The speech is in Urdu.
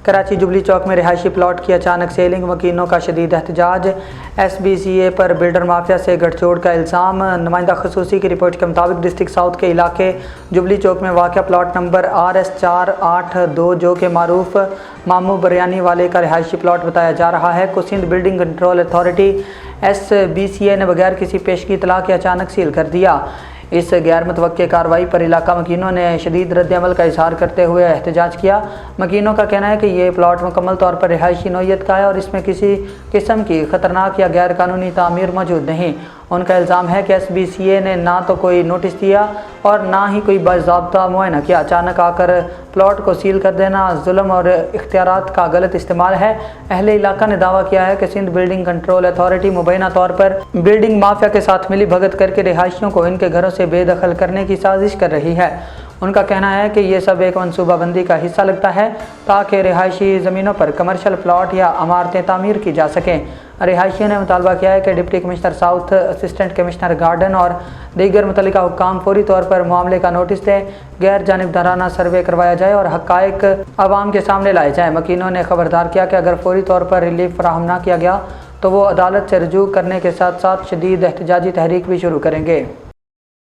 کراچی جبلی چوک میں رہائشی پلاٹ کی اچانک سیلنگ، مکینوں کا شدید احتجاج، SBCA پر بلڈر مافیا سے گٹھ جوڑ کا الزام۔ نمائندہ خصوصی کی رپورٹ کے مطابق ڈسٹرکٹ ساؤتھ کے علاقے جبلی چوک میں واقع پلاٹ نمبر RS482 جو کہ معروف مامو بریانی والے کا رہائشی پلاٹ بتایا جا رہا ہے کو Sindh building control authority SBCA نے بغیر کسی پیشگی اطلاع کے اچانک سیل کر دیا۔ اس غیر متوقع کارروائی پر علاقہ مکینوں نے شدید رد عمل کا اظہار کرتے ہوئے احتجاج کیا۔ مکینوں کا کہنا ہے کہ یہ پلاٹ مکمل طور پر رہائشی نوعیت کا ہے اور اس میں کسی قسم کی خطرناک یا غیر قانونی تعمیر موجود نہیں۔ ان کا الزام ہے کہ SBCA نے نہ تو کوئی نوٹس دیا اور نہ ہی کوئی باضابطہ معائنہ کیا۔ اچانک آ کر پلاٹ کو سیل کر دینا ظلم اور اختیارات کا غلط استعمال ہے۔ اہل علاقہ نے دعویٰ کیا ہے کہ سندھ بلڈنگ کنٹرول اتھارٹی مبینہ طور پر بلڈنگ مافیا کے ساتھ ملی بھگت کر کے رہائشیوں کو ان کے گھروں سے بے دخل کرنے کی سازش کر رہی ہے۔ ان کا کہنا ہے کہ یہ سب ایک منصوبہ بندی کا حصہ لگتا ہے تاکہ رہائشی زمینوں پر کمرشل پلاٹ یا عمارتیں تعمیر کی جا سکیں۔ رہائشیوں نے مطالبہ کیا ہے کہ deputy commissioner south, assistant commissioner garden اور دیگر متعلقہ حکام فوری طور پر معاملے کا نوٹس دیں، غیر جانبدارانہ سروے کروایا جائے اور حقائق عوام کے سامنے لائے جائیں۔ مکینوں نے خبردار کیا کہ اگر فوری طور پر ریلیف فراہم نہ کیا گیا تو وہ عدالت سے رجوع کرنے کے ساتھ ساتھ شدید احتجاجی تحریک بھی شروع کریں گے۔